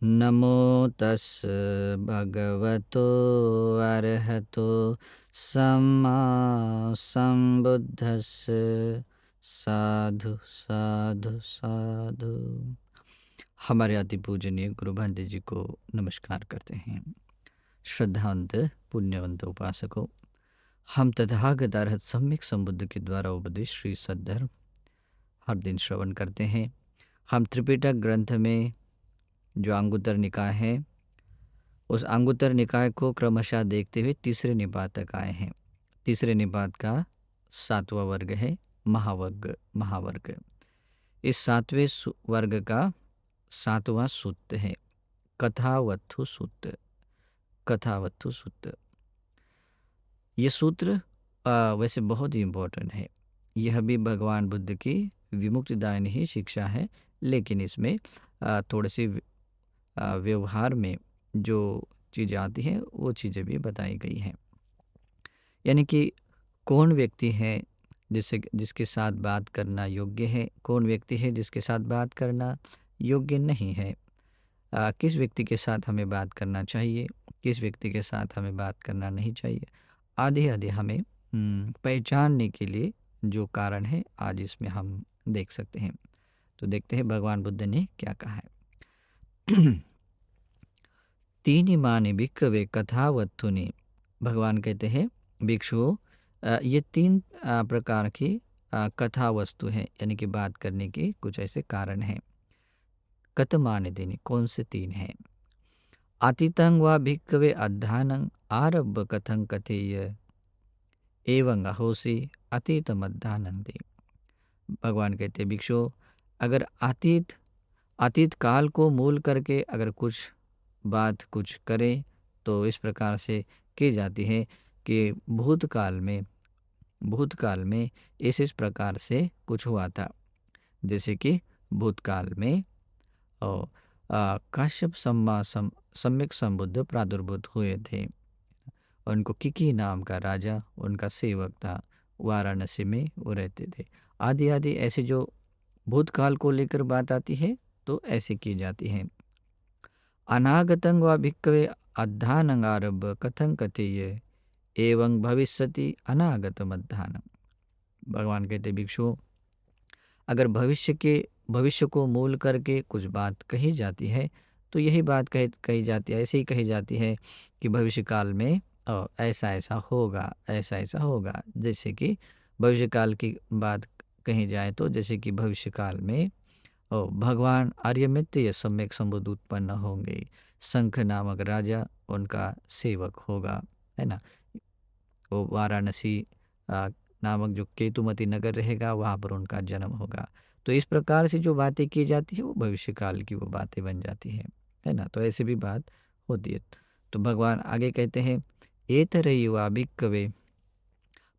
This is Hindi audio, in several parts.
नमो तस् भगवतो अरहतो सम्मा संबुद्धस्स। साधु साधु साधु। हमारे अति पूजनीय गुरु भांति जी को नमस्कार करते हैं। श्रद्धावंत पुण्यवंत उपासकों, हम तथागत अरहत सम्यक संबुद्ध के द्वारा उपदेश श्री सद्धर्म हर दिन श्रवण करते हैं। हम त्रिपिटक ग्रंथ में जो अंगुत्तर निकाय है, उस अंगुत्तर निकाय को क्रमशः देखते हुए तीसरे निपात तक आए हैं। तीसरे निपात का 7वां वर्ग है महावर्ग। इस 7वें वर्ग का 7वां सूत्र है कथावत्थु सूत्र। ये सूत्र वैसे बहुत ही इम्पोर्टेंट है। यह भी भगवान बुद्ध की विमुक्तिदायिनी ही शिक्षा है, लेकिन इसमें थोड़े से व्यवहार में जो चीज़ें आती हैं वो चीज़ें भी बताई गई हैं। यानी कि कौन व्यक्ति है जिसके साथ बात करना योग्य है, कौन व्यक्ति है जिसके साथ बात करना योग्य नहीं है, किस व्यक्ति के साथ हमें बात करना चाहिए, किस व्यक्ति के साथ हमें बात करना नहीं चाहिए, आदि आदि हमें पहचानने के लिए जो कारण है आज इसमें हम देख सकते हैं। तो देखते हैं भगवान बुद्ध ने क्या कहा है। तीन माने भिक्खवे कथावत्थुनि। भगवान कहते हैं भिक्षुओं, ये तीन प्रकार की कथा वस्तु है, यानी कि बात करने के कुछ ऐसे कारण हैं। कत माने देने कौन से तीन हैं। अतीतं वा भिक्खवे अध्यानं आरब्ध कथं कथेय एवं अहोसी अतीतम अध्यानं दे। भगवान कहते हैं भिक्षुओं, अगर अतीत काल को मूल करके अगर कुछ करें तो इस प्रकार से की जाती है कि भूतकाल में इस प्रकार से कुछ हुआ था। जैसे कि भूतकाल में काश्यप सम्यक संबुद्ध प्रादुर्भूत हुए थे। उनको किकी नाम का राजा उनका सेवक था, वाराणसी में वो रहते थे। आदि आदि ऐसे जो भूतकाल को लेकर बात आती है तो ऐसे की जाती है। अनागतं वा भिक्खवे अध्यानं आरभ्य कथं कथेय एवं भविष्यति अनागतम अध्यानं। भगवान कहते भिक्षुओं, अगर भविष्य को मूल करके कुछ बात कही जाती है तो यही बात कही जाती है, ऐसे ही कही जाती है कि भविष्य काल में ऐसा ऐसा होगा। जैसे कि भविष्य काल की बात कही जाए तो जैसे कि भविष्य काल में भगवान आर्यमित्य सम्यक संबुद्ध उत्पन्न होंगे, शंख नामक राजा उनका सेवक होगा, है ना। वो वाराणसी नामक जो केतुमती नगर रहेगा वहाँ पर उनका जन्म होगा। तो इस प्रकार से जो बातें की जाती है वो भविष्य काल की वो बातें बन जाती हैं, है ना। तो ऐसे भी बात होती है। तो भगवान आगे कहते हैं एतरयुवा भिक्खवे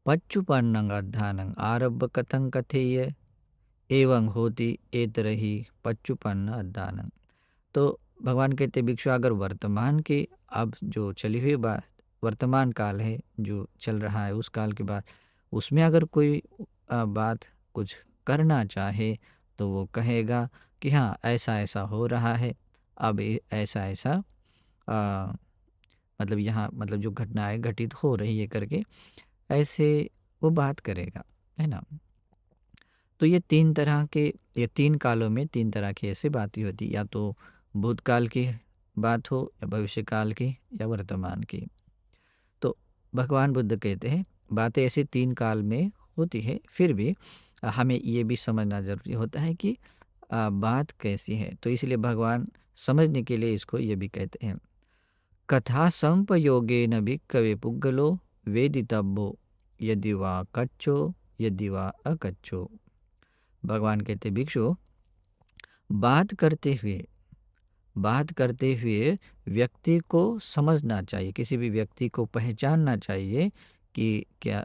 पच्चुपन्नं अध्यानं आरभ्य कथं कथेय एवं होती एतरहि पच्चुपन्न अध्यानं। तो भगवान कहते भिक्षु, अगर वर्तमान के अब जो चली हुई बात वर्तमान काल है जो चल रहा है उस काल के बाद उसमें अगर कोई बात कुछ करना चाहे तो वो कहेगा कि हाँ ऐसा ऐसा हो रहा है, अब ऐसा ऐसा मतलब यहाँ मतलब जो घटनाएं घटित हो रही है करके ऐसे वो बात करेगा, है ना। तो ये तीन कालों में तीन तरह की ऐसी बातें होती, या तो भूतकाल की बात हो या भविष्य काल की या वर्तमान की। तो भगवान बुद्ध कहते हैं बातें ऐसे तीन काल में होती है, फिर भी हमें ये भी समझना जरूरी होता है कि बात कैसी है। तो इसलिए भगवान समझने के लिए इसको ये भी कहते हैं कथा संपयोगे न भिक्खवे पुग्गलो वेदितव्यो यदि वा कच्चो यदि वा अकच्चो। भगवान कहते भिक्षु, बात करते हुए व्यक्ति को समझना चाहिए, किसी भी व्यक्ति को पहचानना चाहिए कि क्या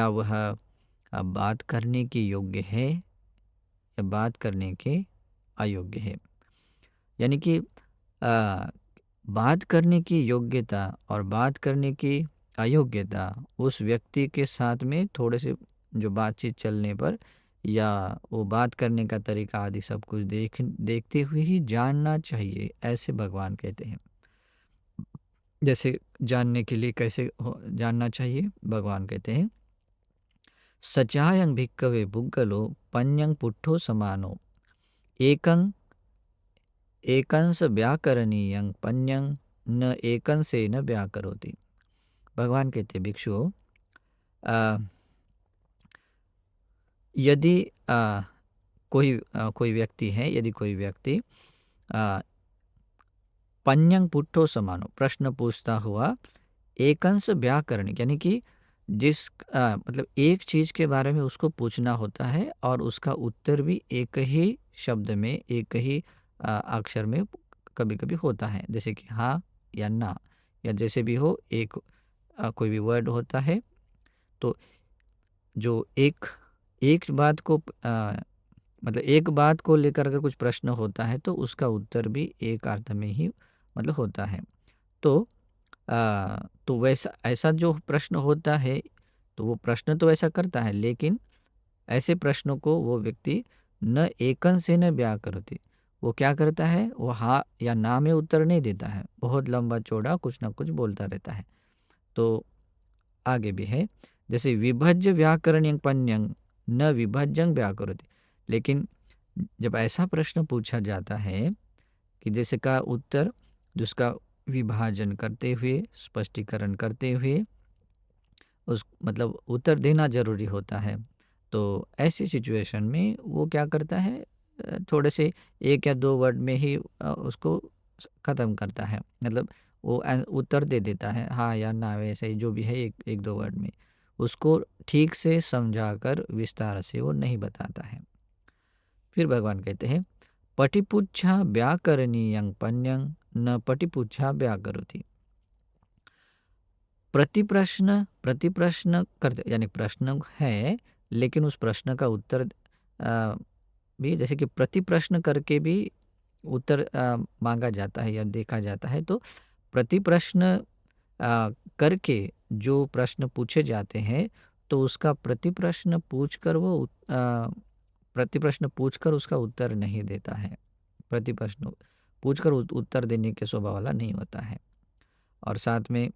वह बात करने की योग्य है या बात करने के अयोग्य है। यानी कि बात करने की योग्यता और बात करने की अयोग्यता उस व्यक्ति के साथ में थोड़े से जो बातचीत चलने पर या वो बात करने का तरीका आदि सब कुछ देखते हुए ही जानना चाहिए, ऐसे भगवान कहते हैं। जैसे जानने के लिए कैसे जानना चाहिए, भगवान कहते हैं सचायं भिक्कवे पुग्गलो पन्यं पुट्ठो समानो एकं एकंस व्याकरणीयं पन्यं न एकंसेन व्याकरोति। भगवान कहते भिक्षुओं, अ, यदि कोई व्यक्ति है, यदि कोई व्यक्ति अ, पन्यं पुट्ठो समानो प्रश्न पूछता हुआ एकंस व्याकरण यानी कि मतलब एक चीज के बारे में उसको पूछना होता है और उसका उत्तर भी एक ही शब्द में, एक ही अक्षर में कभी कभी होता है, जैसे कि हाँ या ना, या जैसे भी हो एक कोई भी वर्ड होता है। तो जो एक एक बात को मतलब एक बात को लेकर अगर कुछ प्रश्न होता है तो उसका उत्तर भी एक अर्थ में ही मतलब होता है। तो तो वैसा ऐसा जो प्रश्न होता है, तो वो प्रश्न तो ऐसा करता है, लेकिन ऐसे प्रश्नों को वो व्यक्ति न एकन से न ब्याह करती, वो क्या करता है, वो हाँ या ना में उत्तर नहीं देता है, बहुत लंबा चौड़ा कुछ ना कुछ बोलता रहता है। तो आगे भी है, जैसे विभज्य व्याकरण पन्यंग न विभज्यंग व्याकरोति। लेकिन जब ऐसा प्रश्न पूछा जाता है कि जैसे का उत्तर जिसका विभाजन करते हुए, स्पष्टीकरण करते हुए उस मतलब उत्तर देना जरूरी होता है, तो ऐसी सिचुएशन में वो क्या करता है, थोड़े से एक या दो वर्ड में ही उसको ख़त्म करता है। मतलब वो उत्तर दे देता है हाँ या ना, वैसे ही जो भी है एक एक दो वर्ड में, उसको ठीक से समझाकर विस्तार से वो नहीं बताता है। फिर भगवान कहते हैं पटिपुच्छा व्याकरणीयं पन्यं न पटिपुच्छा व्याकरोति। प्रति प्रश्न करते यानी प्रश्न है, लेकिन उस प्रश्न का उत्तर भी जैसे कि प्रति प्रश्न करके भी उत्तर मांगा जाता है या देखा जाता है। तो प्रति प्रश्न करके जो प्रश्न पूछे जाते हैं, तो उसका प्रति प्रश्न पूछकर वो प्रति प्रश्न पूछकर उसका उत्तर नहीं देता है। प्रति प्रश्न पूछकर उत्तर देने के स्वभाव वाला नहीं होता है। और साथ में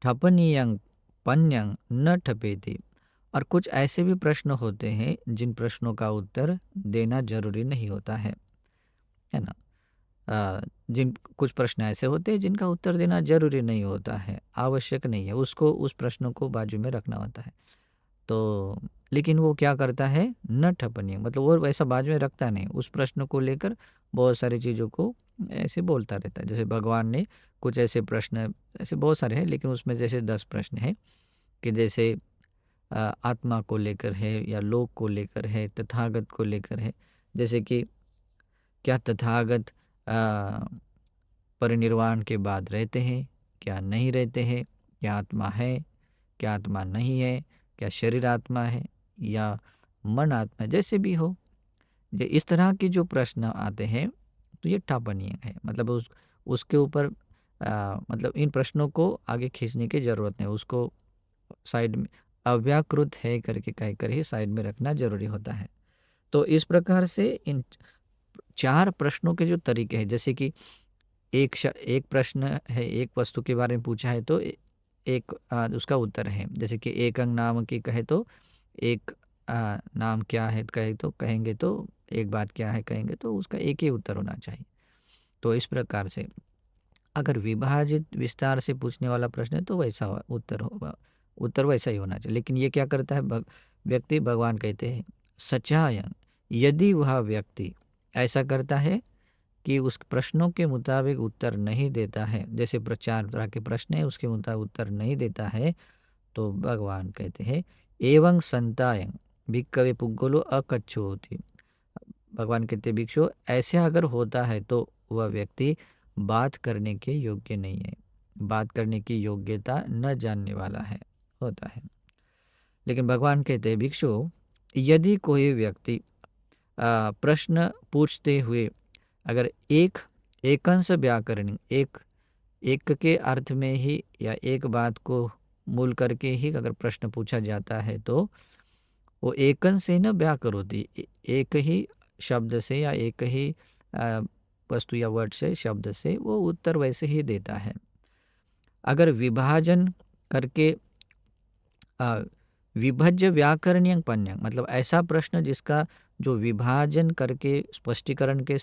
ठपनियंग पन्यंग न ठपेति। और कुछ ऐसे भी प्रश्न होते हैं जिन प्रश्नों का उत्तर देना जरूरी नहीं होता है ना। जिन कुछ प्रश्न ऐसे होते हैं जिनका उत्तर देना जरूरी नहीं होता है, आवश्यक नहीं है, उसको उस प्रश्नों को बाजू में रखना होता है। तो लेकिन वो क्या करता है, न ठपनियंग मतलब वो वैसा बाजू में रखता नहीं, उस प्रश्न को लेकर बहुत सारी चीज़ों को ऐसे बोलता रहता है। जैसे भगवान ने कुछ ऐसे प्रश्न, ऐसे बहुत सारे हैं, लेकिन उसमें जैसे 10 प्रश्न हैं कि जैसे आत्मा को लेकर है या लोक को लेकर है, तथागत को लेकर है। जैसे कि क्या तथागत परिनिर्वाण के बाद रहते हैं, क्या नहीं रहते हैं, क्या आत्मा है, क्या आत्मा नहीं है, क्या शरीर आत्मा है या मन आत्मा है, जैसे भी हो। इस तरह के जो प्रश्न आते हैं तो ये ठापनीय है, मतलब उसके ऊपर मतलब इन प्रश्नों को आगे खींचने की ज़रूरत नहीं, उसको साइड में अव्याकृत है करके कहकर ही साइड में रखना जरूरी होता है। तो इस प्रकार से इन 4 प्रश्नों के जो तरीके हैं, जैसे कि एक प्रश्न है, एक वस्तु के बारे में पूछा है तो एक उसका उत्तर है। जैसे कि एक अंग नाम की कहे तो एक नाम क्या है कहे तो कहेंगे, तो एक बात क्या है कहेंगे तो उसका एक ही उत्तर होना चाहिए। तो इस प्रकार से अगर विभाजित विस्तार से पूछने वाला प्रश्न है तो वैसा उत्तर होगा, उत्तर वैसा ही होना चाहिए। लेकिन ये क्या करता है व्यक्ति, भगवान कहते हैं सचायन, यदि वह व्यक्ति ऐसा करता है कि उस प्रश्नों के मुताबिक उत्तर नहीं देता है, जैसे 4 तरह के प्रश्न है उसके मुताबिक उत्तर नहीं देता है, तो भगवान कहते हैं एवं संतायं भिक्कवे पुग्गलो अकच्छो होती। भगवान कहते भिक्षु ऐसे अगर होता है तो वह व्यक्ति बात करने के योग्य नहीं है, बात करने की योग्यता न जानने वाला है होता है। लेकिन भगवान कहते हैं भिक्षु यदि कोई व्यक्ति प्रश्न पूछते हुए अगर एकंश व्याकरण एक के अर्थ में ही या एक बात को मूल करके ही अगर प्रश्न पूछा जाता है, तो वो एकन से न व्याकरोति, एक ही शब्द से या एक ही अ, वस्तु या वर्ड से, शब्द से वो उत्तर वैसे ही देता है। अगर विभाजन करके अ, विभज्य व्याकरणीय पन्यं, मतलब ऐसा प्रश्न जिसका जो विभाजन करके स्पष्टीकरण के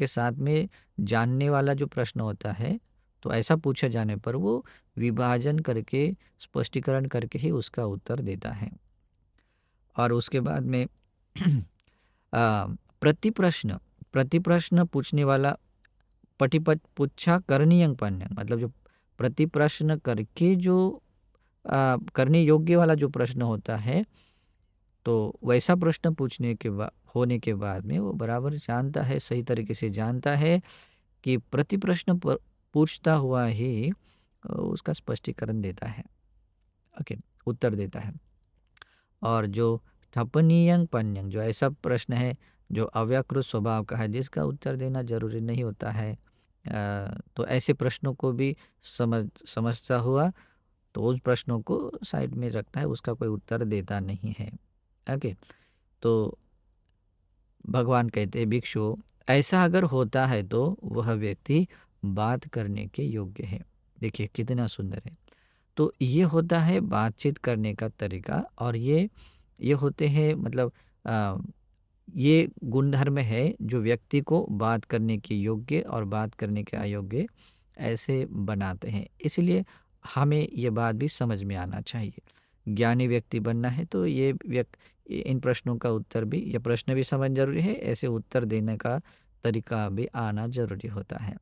साथ में जानने वाला जो प्रश्न होता है, तो ऐसा पूछे जाने पर वो विभाजन करके, स्पष्टीकरण करके ही उसका उत्तर देता है। और उसके बाद में प्रतिप्रश्न, प्रतिप्रश्न पूछने वाला पटिपट पुच्छा करणीय पन्यं, मतलब जो प्रतिप्रश्न करके जो करने योग्य वाला जो प्रश्न होता है, तो वैसा प्रश्न पूछने के बाद, होने के बाद में वो बराबर जानता है, सही तरीके से जानता है कि प्रति प्रश्न पूछता हुआ ही उसका स्पष्टीकरण देता है। ओके, उत्तर देता है। और जो ठपनीयं पन्यं, जो ऐसा प्रश्न है जो अव्याकृत स्वभाव का है, जिसका उत्तर देना जरूरी नहीं होता है, तो ऐसे प्रश्नों को भी समझता हुआ तो उस प्रश्नों को साइड में रखता है, उसका कोई उत्तर देता नहीं है। ओके, तो भगवान कहते हैं भिक्षु, ऐसा अगर होता है तो वह व्यक्ति बात करने के योग्य है। देखिए कितना सुंदर है। तो ये होता है बातचीत करने का तरीका, और ये होते हैं, मतलब अ, ये गुणधर्म है जो व्यक्ति को बात करने के योग्य और बात करने के अयोग्य ऐसे बनाते हैं। इसलिए हमें ये बात भी समझ में आना चाहिए। ज्ञानी व्यक्ति बनना है तो इन प्रश्नों का उत्तर भी, ये प्रश्न भी समझ जरूरी है, ऐसे उत्तर देने का तरीका भी आना जरूरी होता है।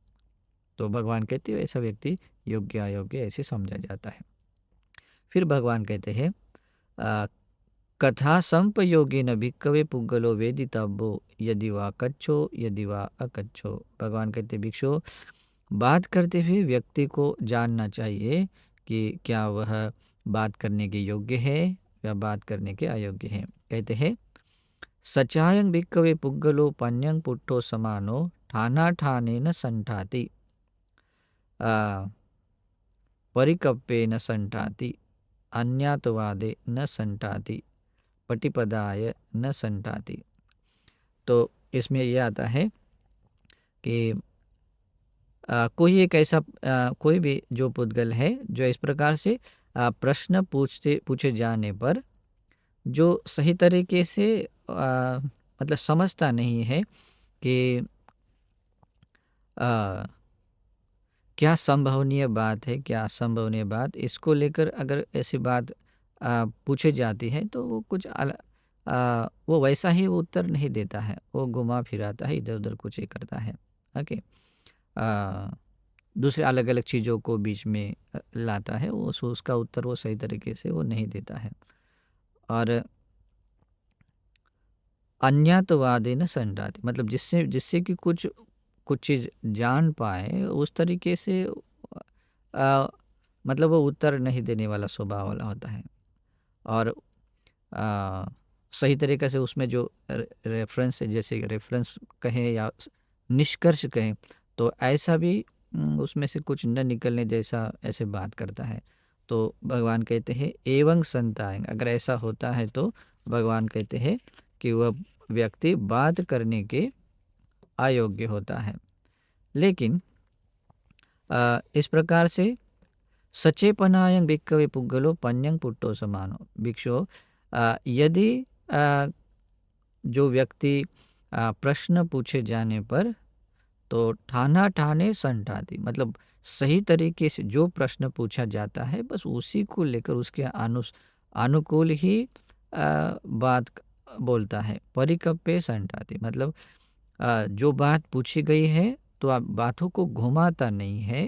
तो भगवान कहते हैं ऐसा व्यक्ति योग्य अयोग्य ऐसे समझा जाता है। फिर भगवान कहते हैं कथा संपयोगेन भिक्खवे पुग्गलो वेदितव्यो यदि वा कच्छो यदि वा अकच्छो। भगवान कहते भिक्षु, बात करते हुए व्यक्ति को जानना चाहिए कि क्या वह बात करने के योग्य है या बात करने के अयोग्य है। कहते हैं सचायं भिक्खवे पुग्गलो पन्यं पुट्ठो समानो ठाना ठाने न संठाति परिकप्पे न संठाति अन्यातवादे न संठाति पटिपदाय न संठाति। तो इसमें यह आता है कि कोई एक ऐसा कोई भी जो पुद्गल है जो इस प्रकार से प्रश्न पूछे जाने पर जो सही तरीके से मतलब समझता नहीं है कि क्या संभवनीय बात है, क्या असंभवनीय बात, इसको लेकर अगर ऐसी बात पूछे जाती है तो वो वो वैसा ही वो उत्तर नहीं देता है, वो घुमा फिराता है, इधर उधर कुछ ही करता है। ओके, दूसरे अलग अलग चीज़ों को बीच में लाता है, वो उसका उत्तर वो सही तरीके से वो नहीं देता है। और अन्यतवादे न संडाते, मतलब जिससे जिससे कि कुछ कुछ चीज़ जान पाए उस तरीके से अ, मतलब वो उत्तर नहीं देने वाला स्वभाव वाला होता है। और अ, सही तरीके से उसमें जो रेफरेंस है, जैसे रेफरेंस कहें या निष्कर्ष कहें, तो ऐसा भी उसमें से कुछ न निकलने जैसा ऐसे बात करता है। तो भगवान कहते हैं एवं संताएं, अगर ऐसा होता है तो भगवान कहते हैं कि वह व्यक्ति बात करने के अयोग्य होता है। लेकिन इस प्रकार से सचेपनायं भिक्खवे पुग्गलो पन्यं पुट्टो समानो। भिक्षु, यदि जो व्यक्ति प्रश्न पूछे जाने पर तो ठाना ठाने संठाति, मतलब सही तरीके से जो प्रश्न पूछा जाता है बस उसी को लेकर उसके अनुकूल ही बात बोलता है। परिकप्पे संठाति, मतलब जो बात पूछी गई है तो आप बातों को घुमाता नहीं है।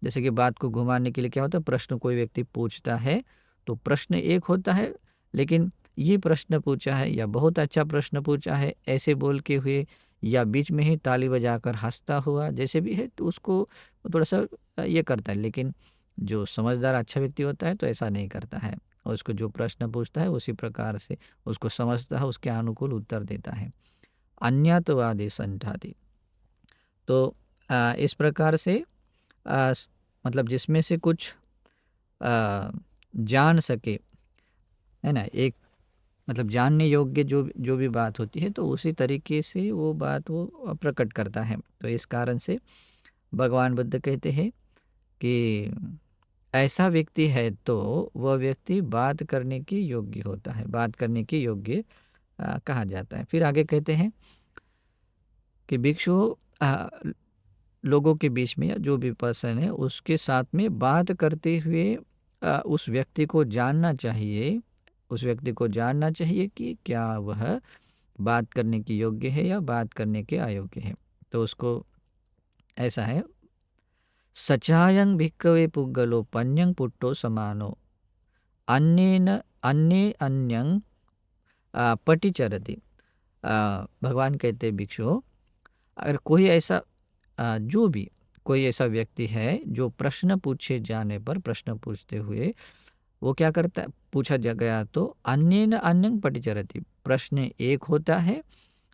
जैसे कि बात को घुमाने के लिए क्या होता है, प्रश्न कोई व्यक्ति पूछता है तो प्रश्न एक होता है, लेकिन ये प्रश्न पूछा है या बहुत अच्छा प्रश्न पूछा है ऐसे बोल के हुए, या बीच में ही ताली बजाकर हंसता हुआ, जैसे भी है तो उसको थोड़ा सा ये करता है। लेकिन जो समझदार अच्छा व्यक्ति होता है तो ऐसा नहीं करता है, और उसको जो प्रश्न पूछता है उसी प्रकार से उसको समझता है, उसके अनुकूल उत्तर देता है। अन्यतवादी संठाति, तो इस प्रकार से मतलब जिसमें से कुछ जान सके, है ना, एक मतलब जानने योग्य जो जो भी बात होती है तो उसी तरीके से वो बात वो प्रकट करता है। तो इस कारण से भगवान बुद्ध कहते हैं कि ऐसा व्यक्ति है तो वह व्यक्ति बात करने की योग्य होता है, बात करने की योग्य कहा जाता है। फिर आगे कहते हैं कि भिक्षु लोगों के बीच में या जो भी पर्सन है उसके साथ में बात करते हुए उस व्यक्ति को जानना चाहिए, उस व्यक्ति को जानना चाहिए कि क्या वह बात करने की योग्य है या बात करने के अयोग्य है। तो उसको ऐसा है, सचायं भिक्खवे पुग्गलो पन्यं पुट्टो समानो अन्येन अन्ये अन्यं पटिचरति। भगवान कहते भिक्षु, अगर कोई ऐसा जो भी कोई ऐसा व्यक्ति है जो प्रश्न पूछे जाने पर, प्रश्न पूछते हुए वो क्या करता है, पूछा गया तो अन्येन अन्यं पटिचरति, प्रश्न एक होता है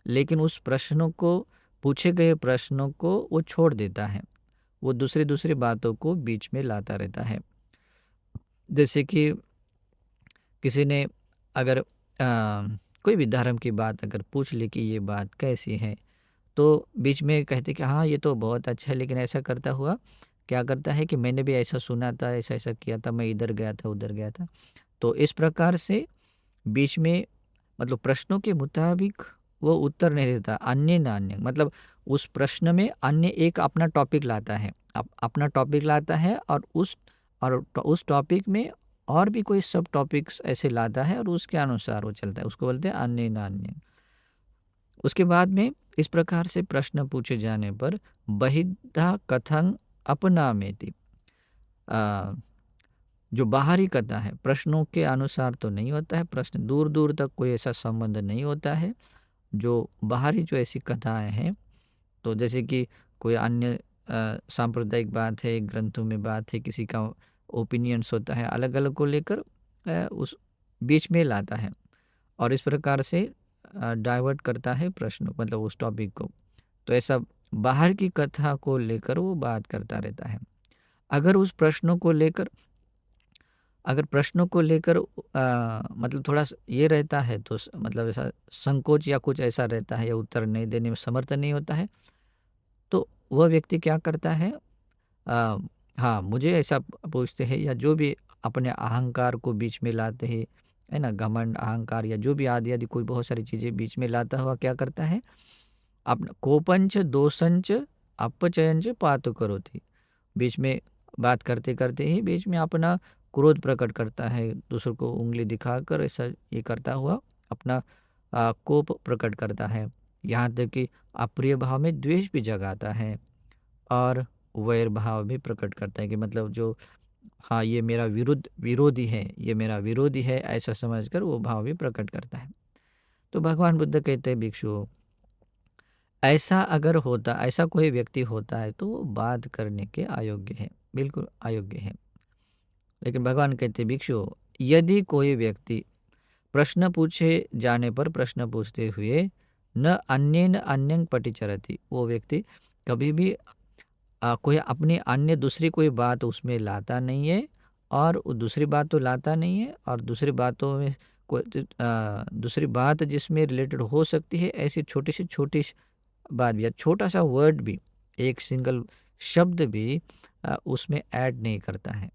लेकिन उस प्रश्नों को, पूछे गए प्रश्नों को वो छोड़ देता है, वो दूसरी दूसरी बातों को बीच में लाता रहता है। जैसे कि किसी ने अगर कोई भी धर्म की बात अगर पूछ ली कि ये बात कैसी है, तो बीच में कहते कि हाँ ये तो बहुत अच्छा है, लेकिन ऐसा करता हुआ क्या करता है कि मैंने भी ऐसा सुना था, ऐसा ऐसा किया था, मैं इधर गया था, उधर गया था। तो इस प्रकार से बीच में मतलब प्रश्नों के मुताबिक वो उत्तर नहीं देता, अन्य न अन्य मतलब उस प्रश्न में अन्य एक अपना टॉपिक लाता है, अपना टॉपिक लाता है और उस टॉपिक में और भी कोई सब टॉपिक्स ऐसे लाता है और उसके अनुसार वो चलता है, उसको बोलते हैं अन्य न अन्य। उसके बाद में इस प्रकार से प्रश्न पूछे जाने पर बहिद्धा कथं अपनामेति, जो बाहरी कथा है प्रश्नों के अनुसार तो नहीं होता है, प्रश्न दूर दूर तक कोई ऐसा संबंध नहीं होता है। जो बाहरी जो ऐसी कथाएं हैं, तो जैसे कि कोई अन्य सांप्रदायिक बात है, ग्रंथों में बात है, किसी का ओपिनियंस होता है अलग अलग को लेकर उस बीच में लाता है और इस प्रकार से डाइवर्ट करता है प्रश्न मतलब उस टॉपिक को। तो ऐसा बाहर की कथा को लेकर वो बात करता रहता है। अगर उस प्रश्नों को लेकर, अगर प्रश्नों को लेकर मतलब थोड़ा ये रहता है तो मतलब ऐसा संकोच या कुछ ऐसा रहता है या उत्तर नहीं देने में समर्थ नहीं होता है, तो वह व्यक्ति क्या करता है, अ, हाँ मुझे ऐसा पूछते हैं या जो भी अपने अहंकार को बीच में लाते हैं, है ना, घमंड अहंकार या जो भी आदि आदि कोई बहुत सारी चीज़ें बीच में लाता हुआ क्या करता है, अपना कोपंच दोषंच अपचयंच पातु करोति, बीच में बात करते करते ही बीच में अपना क्रोध प्रकट करता है, दूसरों को उंगली दिखाकर ऐसा ये करता हुआ अपना कोप प्रकट करता है, यहाँ तक कि अप्रिय भाव में द्वेष भी जगाता है और वैर भाव भी प्रकट करता है कि मतलब जो हाँ ये मेरा विरोधी है, ये मेरा विरोधी है, ऐसा समझकर वो भाव भी प्रकट करता है। तो भगवान बुद्ध कहते हैं भिक्षु, ऐसा अगर होता, ऐसा कोई व्यक्ति होता है तो वो बात करने के अयोग्य है, बिल्कुल अयोग्य है। लेकिन भगवान कहते भिक्षु, यदि कोई व्यक्ति प्रश्न पूछे जाने पर प्रश्न पूछते हुए न अन्येन अन्यं पटिचरति, वो व्यक्ति कभी भी कोई अपनी अन्य दूसरी कोई बात उसमें लाता नहीं है और वो दूसरी बात तो लाता नहीं है और दूसरी बातों में कोई दूसरी बात जिसमें रिलेटेड हो सकती है ऐसी छोटी सी बात भी या छोटा सा वर्ड भी, एक सिंगल शब्द भी उसमें ऐड नहीं करता है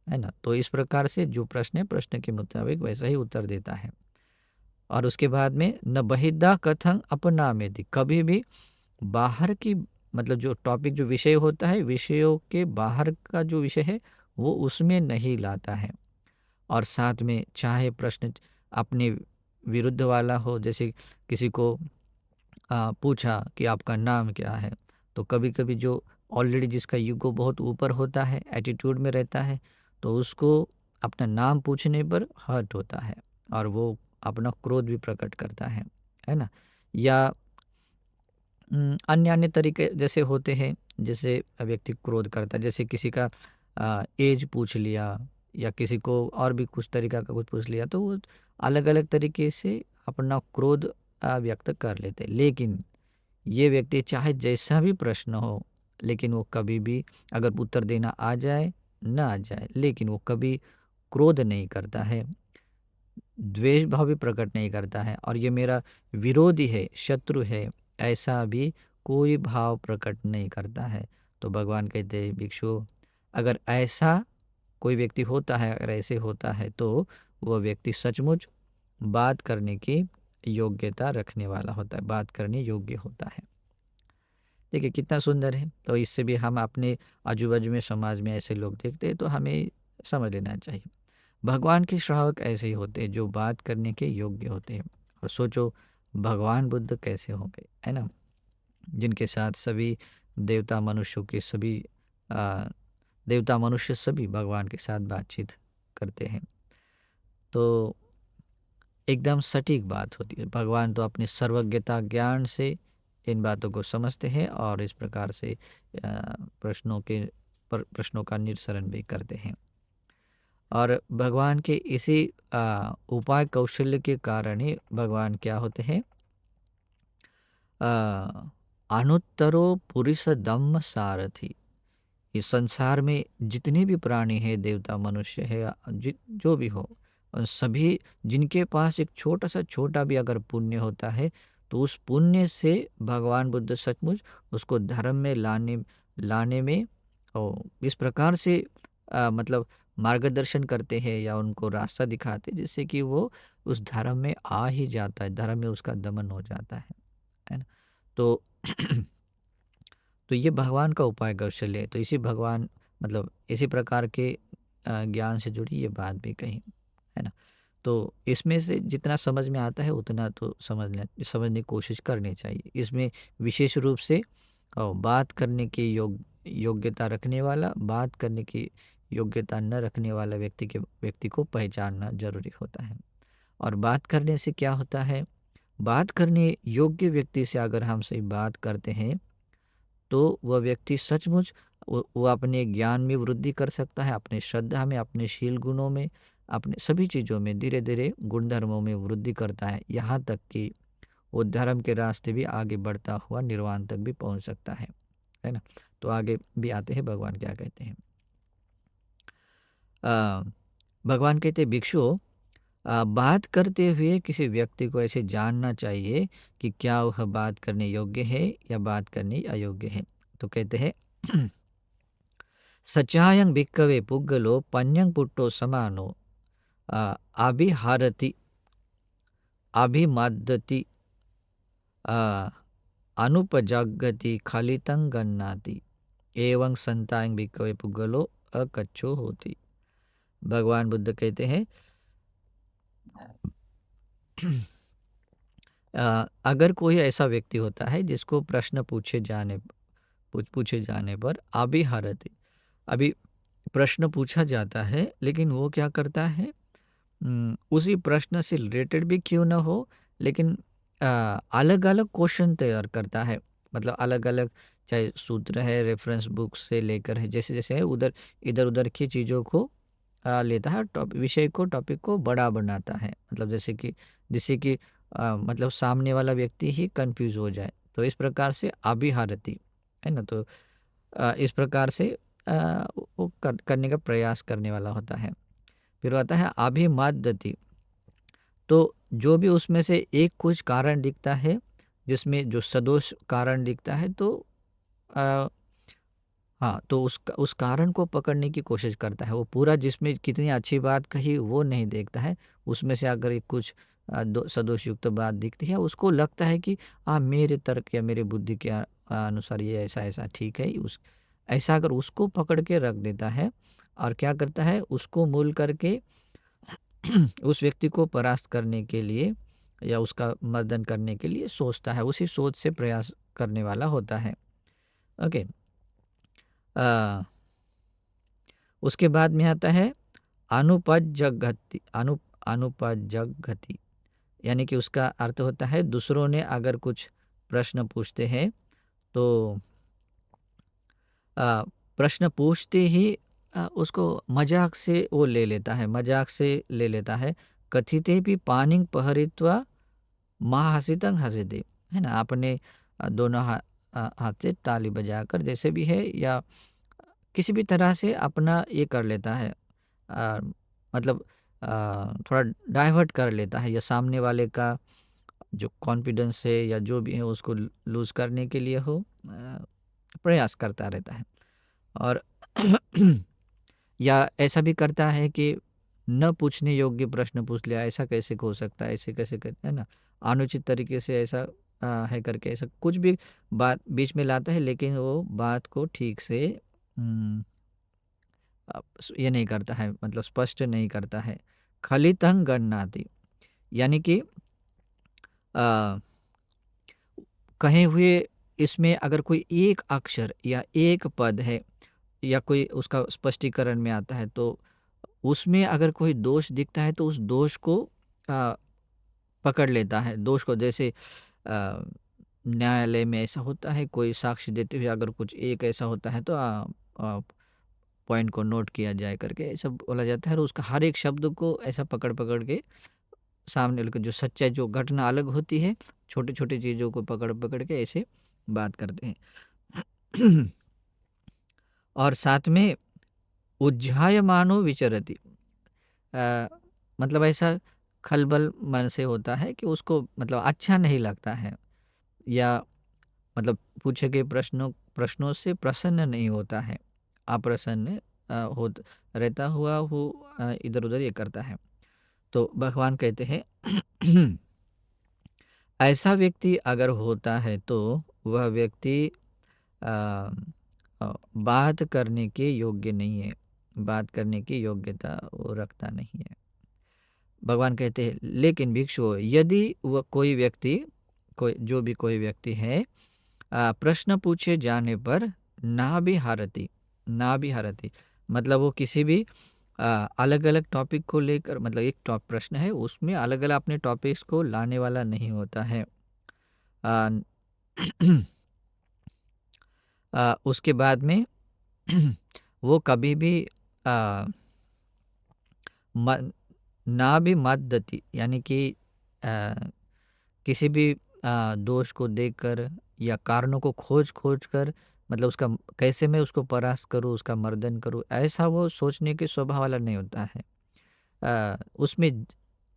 ना। तो इस प्रकार से जो प्रश्न है प्रश्न के मुताबिक वैसा ही उत्तर देता है। और उसके बाद में न बहिद्धा कथं अपनामेति, कभी भी बाहर की मतलब जो टॉपिक जो विषय होता है, विषयों के बाहर का जो विषय है वो उसमें नहीं लाता है। और साथ में चाहे प्रश्न अपने विरुद्ध वाला हो, जैसे किसी को पूछा कि आपका नाम क्या है, तो कभी कभी जो ऑलरेडी जिसका ईगो बहुत ऊपर होता है, एटीट्यूड में रहता है, तो उसको अपना नाम पूछने पर हर्ट होता है और वो अपना क्रोध भी प्रकट करता है ना। या अन्य अन्य तरीके जैसे होते हैं, जैसे व्यक्ति क्रोध करता है, जैसे किसी का एज पूछ लिया या किसी को और भी कुछ तरीका का कुछ पूछ लिया, तो वो अलग अलग तरीके से अपना क्रोध व्यक्त कर लेते हैं। लेकिन ये व्यक्ति चाहे जैसा भी प्रश्न हो, लेकिन वो कभी भी अगर उत्तर देना आ जाए ना आ जाए, लेकिन वो कभी क्रोध नहीं करता है, द्वेष भाव भी प्रकट नहीं करता है और ये मेरा विरोधी है, शत्रु है, ऐसा भी कोई भाव प्रकट नहीं करता है। तो भगवान कहते हैं भिक्षु, अगर ऐसा कोई व्यक्ति होता है, अगर ऐसे होता है तो वह व्यक्ति सचमुच बात करने की योग्यता रखने वाला होता है, बात करने योग्य होता है। देखिए कितना सुंदर है। तो इससे भी हम अपने आजू-बाजू में समाज में ऐसे लोग देखते हैं तो हमें समझ लेना चाहिए। भगवान के श्रावक ऐसे ही होते हैं जो बात करने के योग्य होते हैं। और सोचो भगवान बुद्ध कैसे होंगे, है ना? जिनके साथ सभी देवता मनुष्यों के सभी अ, देवता मनुष्य सभी भगवान के साथ बातचीत करते हैं। तो एकदम सटीक बात होती है। भगवान तो अपनी सर्वज्ञता ज्ञान से इन बातों को समझते हैं और इस प्रकार से प्रश्नों का निरसरण भी करते हैं। और भगवान के इसी उपाय कौशल्य के कारण ही भगवान क्या होते हैं, अनुत्तरो पुरुष धम्म सारथी। इस संसार में जितने भी प्राणी हैं, देवता मनुष्य है या जो भी हो, उन सभी जिनके पास एक छोटा भी अगर पुण्य होता है तो उस पुण्य से भगवान बुद्ध सचमुच उसको धर्म में लाने में और इस प्रकार से मतलब मार्गदर्शन करते हैं या उनको रास्ता दिखाते हैं जिससे कि वो उस धर्म में आ ही जाता है, धर्म में उसका दमन हो जाता है ना? तो तो ये भगवान का उपाय कौशल्य है। तो इसी भगवान मतलब इसी प्रकार के ज्ञान से जुड़ी ये बात भी कही, है ना? तो इसमें से जितना समझ में आता है उतना तो समझने की कोशिश करनी चाहिए। इसमें विशेष रूप से बात करने की योग्यता रखने वाला, बात करने की योग्यता न रखने वाला व्यक्ति को पहचानना ज़रूरी होता है। और बात करने से क्या होता है, बात करने योग्य व्यक्ति से अगर हम सही बात करते हैं तो वह व्यक्ति सचमुच वो अपने ज्ञान में वृद्धि कर सकता है, अपने श्रद्धा में, अपने शील गुणों में, अपने सभी चीज़ों में धीरे-धीरे गुण धर्मों में वृद्धि करता है। यहाँ तक कि वो धर्म के रास्ते भी आगे बढ़ता हुआ निर्वाण तक भी पहुँच सकता है ना? तो आगे भी आते हैं भगवान क्या कहते हैं। अ, भगवान कहते हैं भिक्षुओं, बात करते हुए किसी व्यक्ति को ऐसे जानना चाहिए कि क्या वह बात करने योग्य है या बात करने अयोग्य है। तो कहते हैं सचायं भिक्कवे पुग्गलो पन्यं पुट्टो समानो अभिहारति अभिमद्दति अनुपजागति खलितं गन्नाति एवं संतायं भिक्कवे पुग्गलो अकच्छो होती। भगवान बुद्ध कहते हैं अगर कोई ऐसा व्यक्ति होता है जिसको प्रश्न पूछे जाने पर अभिहारति, अभी प्रश्न पूछा जाता है लेकिन वो क्या करता है, उसी प्रश्न से रिलेटेड भी क्यों ना हो लेकिन अलग अलग क्वेश्चन तैयार करता है। मतलब अलग अलग चाहे सूत्र है, रेफरेंस बुक से लेकर है, जैसे जैसे है उधर इधर उधर की चीज़ों को लेता है, विषय को टॉपिक को बड़ा बनाता है। मतलब जैसे कि मतलब सामने वाला व्यक्ति ही कंफ्यूज हो जाए। तो इस प्रकार से अभिहारति, है ना? तो इस प्रकार से वो करने का प्रयास करने वाला होता है। फिर आता है अभिमाद्यति। तो जो भी उसमें से एक कुछ कारण दिखता है जिसमें जो सदोष कारण दिखता है तो अ, हाँ, तो उस कारण को पकड़ने की कोशिश करता है। वो पूरा जिसमें कितनी अच्छी बात कही वो नहीं देखता है। उसमें से अगर एक कुछ सदोष युक्त बात दिखती है उसको लगता है कि मेरे तर्क या मेरे बुद्धि के अनुसार ये ऐसा ठीक है। उस ऐसा अगर उसको पकड़ के रख देता है और क्या करता है उसको मूल करके उस व्यक्ति को परास्त करने के लिए या उसका मर्दन करने के लिए सोचता है, उसी सोच से प्रयास करने वाला होता है। ओके। उसके बाद में आता है अनुपजघति। अनुपजघति यानी कि उसका अर्थ होता है दूसरों ने अगर कुछ प्रश्न पूछते हैं तो प्रश्न पूछते ही उसको मजाक से वो ले लेता है, मजाक से ले लेता है। कथिते भी पानिंग पहरित्वा महाहसितं हसिते, है ना? आपने दोनों हाथ से ताली बजाकर जैसे भी है या किसी भी तरह से अपना ये कर लेता है, मतलब थोड़ा डाइवर्ट कर लेता है, या सामने वाले का जो कॉन्फिडेंस है या जो भी है उसको लूज़ करने के लिए हो प्रयास करता रहता है। और या ऐसा भी करता है कि न पूछने योग्य प्रश्न पूछ लिया, ऐसा कैसे हो सकता है, ऐसे कैसे कर, है ना? अनुचित तरीके से ऐसा है करके ऐसा कुछ भी बात बीच में लाता है, लेकिन वो बात को ठीक से उम, ये नहीं करता है, मतलब स्पष्ट नहीं करता है। खलितं गणनाति, यानी कि अ, कहे हुए इसमें अगर कोई एक अक्षर या एक पद है या कोई उसका स्पष्टीकरण में आता है, तो उसमें अगर कोई दोष दिखता है तो उस दोष को अ, पकड़ लेता है। दोष को जैसे अ, न्यायालय में ऐसा होता है, कोई साक्ष्य देते हुए अगर कुछ एक ऐसा होता है तो पॉइंट को नोट किया जाए करके ऐसा बोला जाता है, और उसका हर एक शब्द को ऐसा पकड़-पकड़ के सामने वाले को जो सच्चाई जो घटना अलग होती है, छोटे-छोटे चीज़ों को पकड़-पकड़ के ऐसे बात करते हैं। और साथ में उज्जायमानो विचरति, अ, मतलब ऐसा खलबल मन से होता है कि उसको मतलब अच्छा नहीं लगता है, या मतलब पूछे गए प्रश्नों से प्रसन्न नहीं होता है, अप्रसन्न होत रहता हुआ वो इधर-उधर ये करता है। तो भगवान कहते हैं ऐसा व्यक्ति अगर होता है तो वह व्यक्ति अ, बात करने के योग्य नहीं है, बात करने की योग्यता वो रखता नहीं है। भगवान कहते हैं लेकिन भिक्षु यदि वह कोई व्यक्ति, कोई जो भी कोई व्यक्ति है प्रश्न पूछे जाने पर ना भी हारती, ना भी हारती, मतलब वो किसी भी अलग अलग टॉपिक को लेकर, मतलब एक टॉप प्रश्न है उसमें अलग अलग अपने टॉपिक्स को लाने वाला नहीं होता है। आ, उसके बाद में वो कभी भी आ, म, ना भी मत देती, यानी कि आ, किसी भी दोष को देखकर या कारणों को खोज खोज कर, मतलब उसका कैसे मैं उसको परास्त करूं, उसका मर्दन करूं, ऐसा वो सोचने के स्वभाव वाला नहीं होता है। उसमें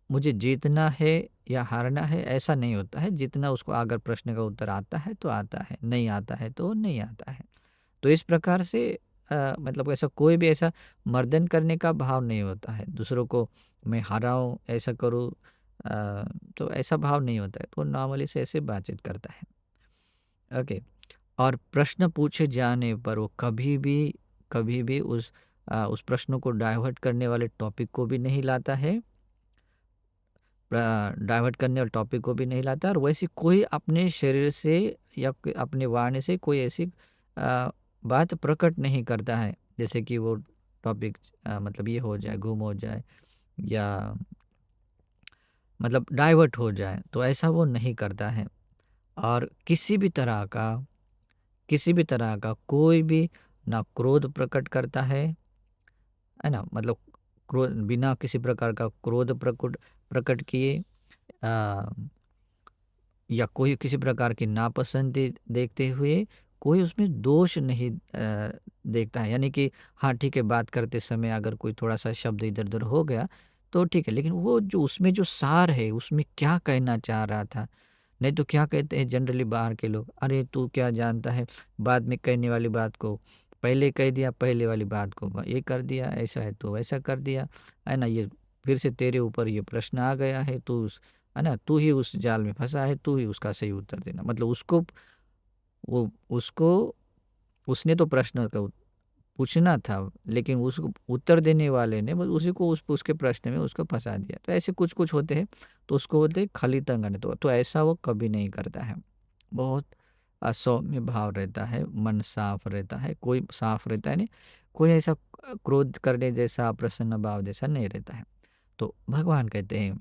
मुझे जीतना है या हारना है ऐसा नहीं होता है, जितना उसको अगर प्रश्न का उत्तर आता है तो आता है, नहीं आता है तो नहीं आता है। तो इस प्रकार से मतलब ऐसा कोई भी ऐसा मर्दन करने का भाव नहीं होता है, दूसरों को मैं हराऊँ, ऐसा करूँ, तो ऐसा भाव नहीं होता है, तो नॉर्मली से ऐसे बातचीत करता है। ओके। और प्रश्न पूछे जाने पर वो कभी भी उस प्रश्न को डाइवर्ट करने वाले टॉपिक को भी नहीं लाता है, डाइवर्ट करने वाले टॉपिक को भी नहीं लाता, और वैसे कोई अपने शरीर से या अपने वाणी से कोई ऐसी बात प्रकट नहीं करता है, जैसे कि वो टॉपिक मतलब ये हो जाए, गुम हो जाए, या मतलब डाइवर्ट हो जाए, तो ऐसा वो नहीं करता है। और किसी भी तरह का कोई भी ना क्रोध प्रकट करता है ना, मतलब क्रोध बिना किसी प्रकार का क्रोध प्रकट प्रकट किए, अ, या कोई किसी प्रकार की नापसंदी देखते हुए कोई उसमें दोष नहीं देखता है, यानी कि हाँ ठीक है, बात करते समय अगर कोई थोड़ा सा शब्द इधर उधर हो गया तो ठीक है, लेकिन वो जो उसमें जो सार है, उसमें क्या कहना चाह रहा था, नहीं तो क्या कहते हैं जनरली बाहर के लोग, अरे तू क्या जानता है, बाद में कहने वाली बात को पहले कह दिया, पहले वाली बात को ये कर दिया, ऐसा है तो वैसा कर दिया, है ना, ये फिर से तेरे ऊपर ये प्रश्न आ गया है, है ना, तू ही उस जाल में फंसा है, तू ही उसका सही उत्तर देना, मतलब वो उसको उसने तो प्रश्न का पूछना था, लेकिन उसको उत्तर देने वाले ने बस उसी को उसके प्रश्न में उसको फंसा दिया। तो ऐसे कुछ कुछ होते हैं, तो उसको बोलते हैं खलितंगन, तो ऐसा वो कभी नहीं करता है। बहुत सौम्य भाव रहता है, मन साफ रहता है, कोई साफ रहता है नहीं, कोई ऐसा क्रोध करने जैसा प्रसन्न भाव जैसा नहीं रहता है। तो भगवान कहते हैं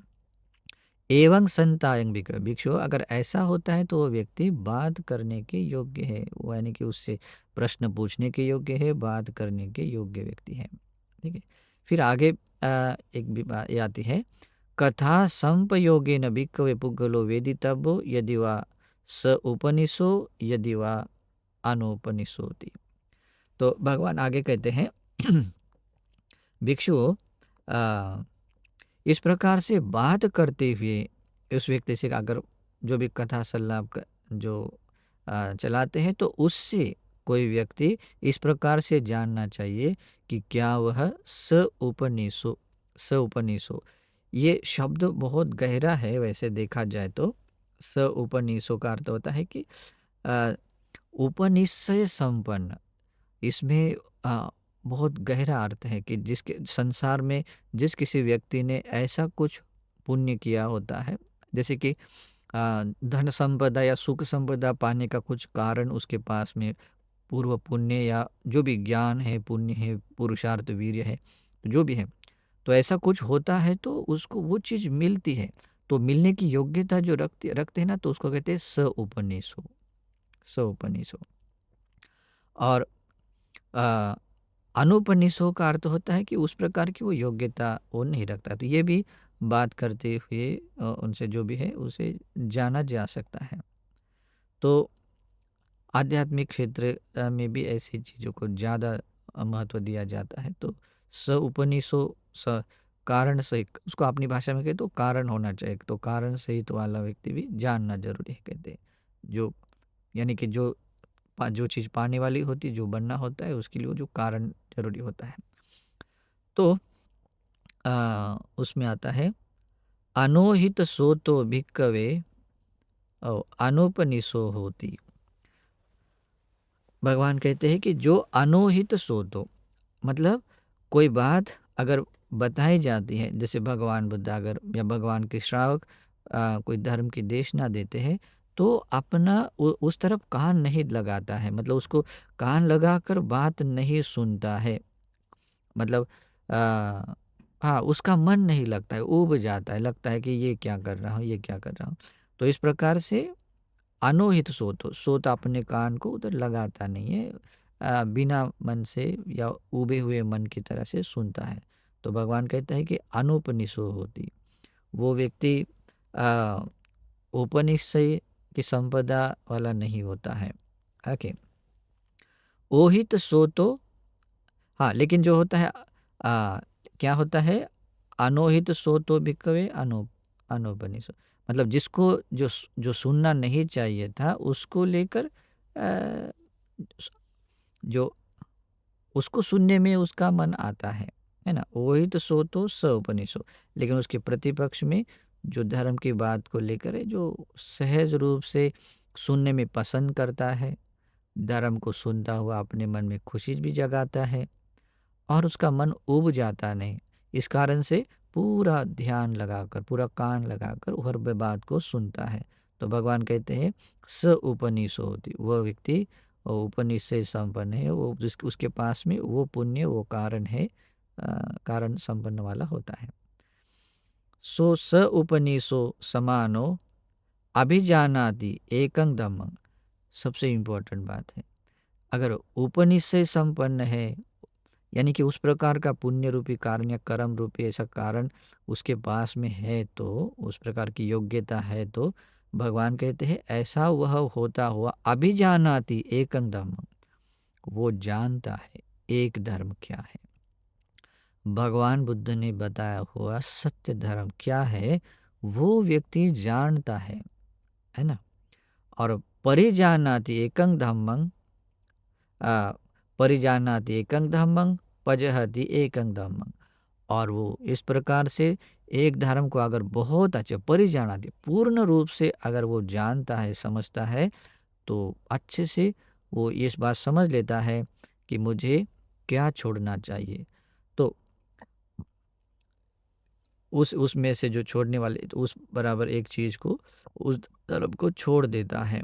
एवं संतायं भिक्षु, अगर ऐसा होता है तो वो व्यक्ति बात करने के योग्य है, वो यानी कि उससे प्रश्न पूछने के योग्य है, बात करने के योग्य व्यक्ति है। ठीक है। फिर आगे एक भी बात ये आती है, कथा संपयोगेन भिक्खवे पुग्गलो वेदितव्यो यदि वा स उपनिषो यदि वा अनोपनिषोति। तो भगवान आगे कहते हैं भिक्षु, अ, इस प्रकार से बात करते हुए उस व्यक्ति से अगर जो भी कथा सल्लाह जो चलाते हैं, तो उससे कोई व्यक्ति इस प्रकार से जानना चाहिए कि क्या वह स उपनिषो, ये शब्द बहुत गहरा है वैसे देखा जाए तो। स उपनिषो का अर्थ होता है कि अ, उपनिषय संपन्न। इसमें बहुत गहरा अर्थ है कि जिसके संसार में जिस किसी व्यक्ति ने ऐसा कुछ पुण्य किया होता है, जैसे कि धन संपदा या सुख संपदा पाने का कुछ कारण उसके पास में पूर्व पुण्य या जो भी ज्ञान है, पुण्य है, पुरुषार्थ वीर्य है, जो भी है, तो ऐसा कुछ होता है तो उसको वो चीज़ मिलती है। तो मिलने की योग्यता जो रखते रखते हैं ना, तो उसको कहते हैं स उपनिषो। स उपनिषो। और अ, अनुपनिषो का अर्थ होता है कि उस प्रकार की वो योग्यता वो नहीं रखता। तो ये भी बात करते हुए उनसे जो भी है उसे जाना जा सकता है। तो आध्यात्मिक क्षेत्र में भी ऐसी चीज़ों को ज़्यादा महत्व दिया जाता है। तो स उपनिषो स कारण सहित, उसको अपनी भाषा में कहें तो कारण होना चाहिए। तो कारण सहित वाला व्यक्ति भी जानना ज़रूरी है कहते हैं। जो यानी कि जो चीज़ पाने वाली होती है, जो बनना होता है, उसके लिए वो जो कारण ज़रूरी होता है। तो उसमें आता है अनोहित सोतो भिक्कवे अनुपनिषो होती। भगवान कहते हैं कि जो अनोहित सोतो, मतलब कोई बात अगर बताई जाती है, जैसे भगवान बुद्ध अगर या भगवान के श्रावक कोई धर्म की देशना देते हैं, तो अपना उस तरफ कान नहीं लगाता है, मतलब उसको कान लगाकर बात नहीं सुनता है। मतलब अ, हाँ, उसका मन नहीं लगता है, ऊब जाता है, लगता है कि ये क्या कर रहा हूँ, ये क्या कर रहा हूँ। तो इस प्रकार से अनोहित सोत अपने कान को उधर लगाता नहीं है, बिना मन से या उबे हुए मन की तरह से सुनता है। तो भगवान कहता है कि अनुपनिषो होती, वो व्यक्ति अ, उपनिषय की संपदा वाला नहीं होता है। ओके। ओहित सोतो, हाँ, लेकिन जो होता है क्या होता है, अनोहित सोतो भिक्खवे अनुपनिषो, मतलब जिसको जो सुनना नहीं चाहिए था उसको लेकर अ, स- जो उसको सुनने में उसका मन आता है ना, वही तो सो तो स उपनिषो। लेकिन उसके प्रतिपक्ष में जो धर्म की बात को लेकर है, जो सहज रूप से सुनने में पसंद करता है, धर्म को सुनता हुआ अपने मन में खुशी भी जगाता है और उसका मन ऊब जाता नहीं, इस कारण से पूरा ध्यान लगाकर, पूरा कान लगाकर हर बात को सुनता है। तो भगवान कहते हैं स उपनिषो होती, वह व्यक्ति वो उपनिषद संपन्न है, वो उसके पास में वो पुण्य, वो कारण है, कारण संपन्न वाला होता है। सो स उपनिषो समानो अभिजानाति एकं धम्मं। सबसे इम्पोर्टेंट बात है, अगर उपनिषद संपन्न है, यानी कि उस प्रकार का पुण्य रूपी कारण या कर्म रूपी ऐसा कारण उसके पास में है, तो उस प्रकार की योग्यता है, तो भगवान कहते हैं ऐसा वह होता हुआ अभिजानाति एकं धम्म, वो जानता है एक धर्म क्या है। भगवान बुद्ध ने बताया हुआ सत्य धर्म क्या है, वो व्यक्ति जानता है ना। और परिजानाति एकं धम्मं, आ, परिजानाति एकं धम्मं पजहति एकं धम्मं। और वो इस प्रकार से एक धर्म को अगर बहुत अच्छे परिजानाति पूर्ण रूप से अगर वो जानता है, समझता है, तो अच्छे से वो इस बात समझ लेता है कि मुझे क्या छोड़ना चाहिए। तो उसमें से जो छोड़ने वाले, तो उस बराबर एक चीज़ को, उस धर्म को छोड़ देता है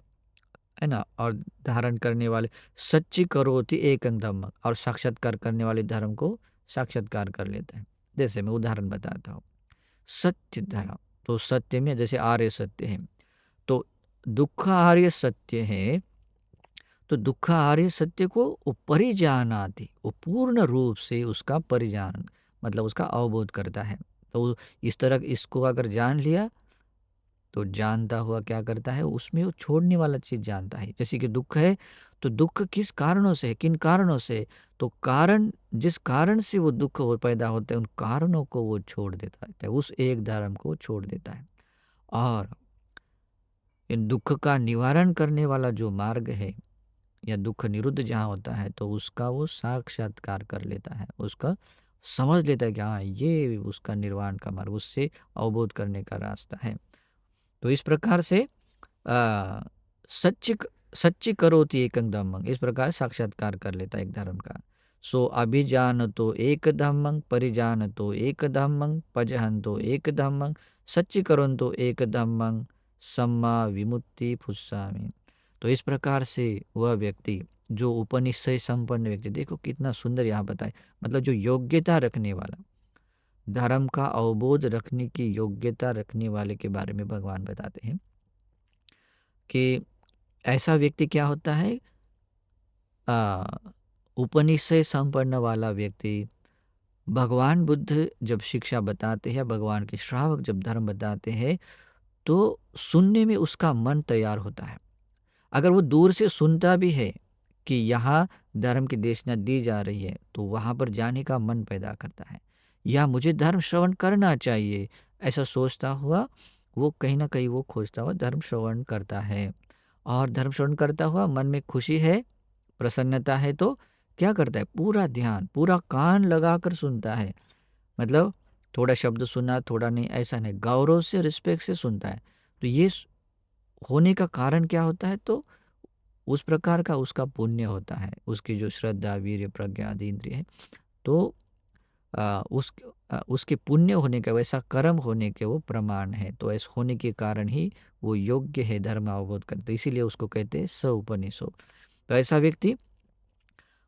ना। और धारण करने वाले सच्ची करोति एकं धम्मं, और साक्षात्कार करने वाले धर्म को साक्षात्कार कर लेता है। जैसे मैं उदाहरण बताता हूँ, सत्य धर्म, तो सत्य में जैसे आर्य सत्य है, तो दुख आर्य सत्य है, तो दुख आर्य सत्य को वो परिजानाति, वो पूर्ण रूप से उसका परिजान, मतलब उसका अवबोध करता है। तो इस तरह इसको अगर जान लिया, तो जानता हुआ क्या करता है, उसमें वो छोड़ने वाला चीज़ जानता है। जैसे कि दुख है, तो दुख किस कारणों से है, किन कारणों से? तो कारण, जिस कारण से वो दुख हो पैदा होते हैं, उन कारणों को वो छोड़ देता है, उस एक धर्म को छोड़ देता है। और इन दुख का निवारण करने वाला जो मार्ग है या दुख निरुद्ध जहाँ होता है, तो उसका वो साक्षात्कार कर लेता है, उसका समझ लेता है कि हाँ, ये उसका निर्वाण का मार्ग, उससे अवबोध करने का रास्ता है। तो इस प्रकार से अ, सच्ची सच्ची करोति एकं धम्मं, इस प्रकार साक्षात्कार कर लेता है एक धर्म का। सो अभिजान तो एक धम्मं, परिजान तो एक धम्मं, पजहन तो एक धम्मं, सच्ची करोन तो एक धम्मं, सम्मा विमुक्ति फुस्सामि। तो इस प्रकार से वह व्यक्ति जो उपनिषय संपन्न व्यक्ति, देखो कितना सुंदर यहाँ बताए, मतलब जो योग्यता रखने वाला, धर्म का अवबोध रखने की योग्यता रखने वाले के बारे में भगवान बताते हैं कि ऐसा व्यक्ति क्या होता है, आ, उपनिषय संपन्न वाला व्यक्ति, भगवान बुद्ध जब शिक्षा बताते हैं, भगवान के श्रावक जब धर्म बताते हैं, तो सुनने में उसका मन तैयार होता है। अगर वो दूर से सुनता भी है कि यहाँ धर्म की देशना दी जा रही है, तो वहाँ पर जाने का मन पैदा करता है, या मुझे धर्म श्रवण करना चाहिए, ऐसा सोचता हुआ वो कहीं ना कहीं वो खोजता हुआ धर्म श्रवण करता है। और धर्म श्रवण करता हुआ मन में खुशी है, प्रसन्नता है, तो क्या करता है, पूरा ध्यान, पूरा कान लगाकर सुनता है। मतलब थोड़ा शब्द सुना, थोड़ा नहीं, ऐसा नहीं, गौरव से, रिस्पेक्ट से सुनता है। तो ये होने का कारण क्या होता है, तो उस प्रकार का उसका पुण्य होता है, उसकी जो श्रद्धा, वीर्य, प्रज्ञा आदि इंद्रिय है, तो उसके पुण्य होने का, वैसा कर्म होने के वो प्रमाण है। तो ऐसा होने के कारण ही वो योग्य है धर्म अवबोध करते, इसीलिए उसको कहते हैं स उपनिषो। तो ऐसा व्यक्ति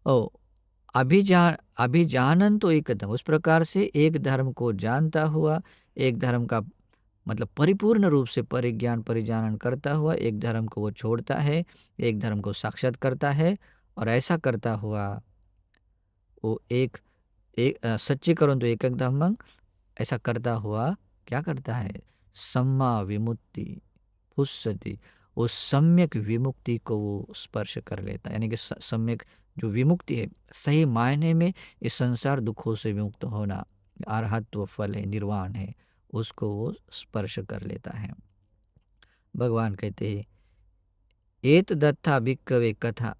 ओ अभिजानन तो एक धर्म, उस प्रकार से एक धर्म को जानता हुआ, एक धर्म का मतलब परिपूर्ण रूप से परिज्ञान परिजानन करता हुआ एक धर्म को वो छोड़ता है, एक धर्म को साक्षात करता है। और ऐसा करता हुआ वो सच्ची करो तो एक धम्मं, ऐसा करता हुआ क्या करता है, सम्मा विमुक्ति पुष्यति, वो सम्यक विमुक्ति को वो स्पर्श कर लेता है। यानी कि सम्यक जो विमुक्ति है, सही मायने में इस संसार दुखों से विमुक्त होना, अरहत्व फल है, निर्वाण है, उसको वो स्पर्श कर लेता है। भगवान कहते हैं एत दत्था भिक्खवे कथा,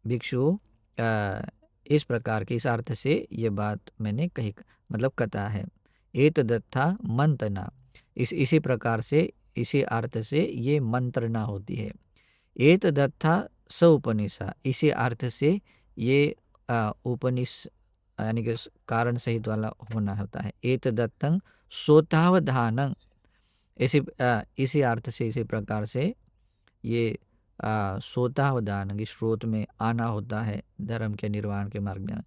भिक्षु इस प्रकार के, इस अर्थ से ये बात मैंने कही, मतलब कथा है। एत दत्था मंतना, इसी प्रकार से, इसी अर्थ से ये मंत्रणा होती है। एत दत्था स उपनिषा, इसी अर्थ से ये उपनिष यानी कि कारण सहित वाला होना होता है। एत दत्तं सोतावधानं, इसी अर्थ से, इसी प्रकार से ये सोतावधान की स्रोत में आना होता है, धर्म के निर्वाण के मार्ग में।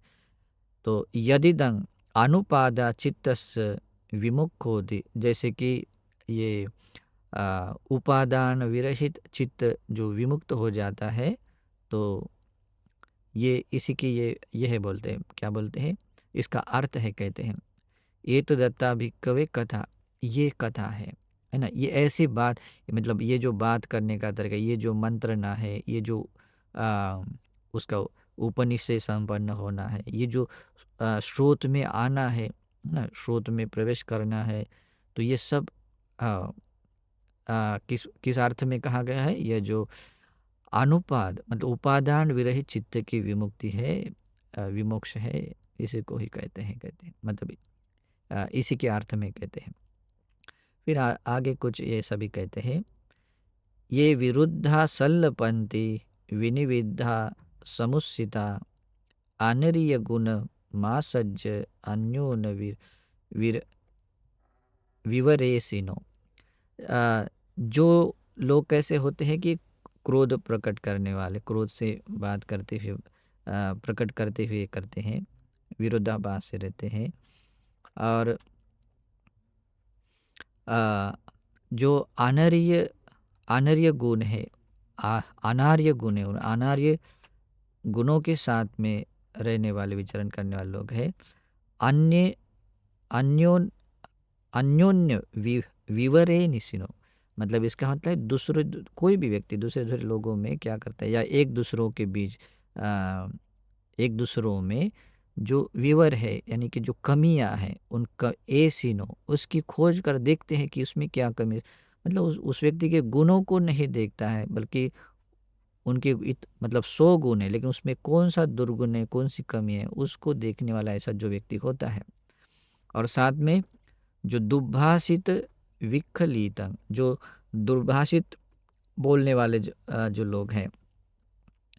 तो यदिदं अनुपादा चित्तस्य विमुक्खोति, जैसे कि ये उपादान विरहित चित्त जो विमुक्त हो जाता है, तो ये इसी की ये है, बोलते हैं, क्या बोलते हैं, इसका अर्थ है, कहते हैं ये तो दत्ता भिक्खवे कथा, ये कथा है ना, ये ऐसी बात, मतलब ये जो बात करने का तरीका, ये जो मंत्रणा है, ये जो आ, उसका उपनिषद से संपन्न होना है, ये जो स्रोत में आना है ना, स्रोत में प्रवेश करना है, तो ये सब आ, किस किस अर्थ में कहा गया है, ये जो अनुपाद मतलब उपादान विरहित चित्त की विमुक्ति है, विमोक्ष है, इसी को ही कहते हैं मतलब इसी के अर्थ में कहते हैं। फिर आगे कुछ ये सभी कहते हैं, ये विरुद्धा सल्लपंथी विनिविद्धा समुसिता आनरीय गुण मासज्ज अन्योन वीर विवरेसिनो। जो लोग कैसे होते हैं कि क्रोध प्रकट करने वाले, क्रोध से बात करते हुए प्रकट करते हुए करते हैं, विरोधाभास से रहते हैं। और जो अनार्य गुण है, अनार्य गुण है, और अनार्य गुणों के साथ में रहने वाले, विचरण करने वाले लोग हैं। अन्य अन्योन अन्योन्य विवरे निसिनो, मतलब इसका मतलब है दूसरे कोई भी व्यक्ति दूसरे दूसरे लोगों में क्या करता है, या एक दूसरों के बीच एक दूसरों में जो विवर है, यानी कि जो कमियां हैं उनका ए सीनो उसकी खोज कर देखते हैं कि उसमें क्या कमी है। मतलब उस व्यक्ति के गुणों को नहीं देखता है, बल्कि उनके मतलब 100 गुण है, लेकिन उसमें कौन सा दुर्गुण है, कौन सी कमी है, उसको देखने वाला ऐसा जो व्यक्ति होता है। और साथ में जो दुर्भाषित विखलितंग, जो दुर्भाषित बोलने वाले जो लोग हैं,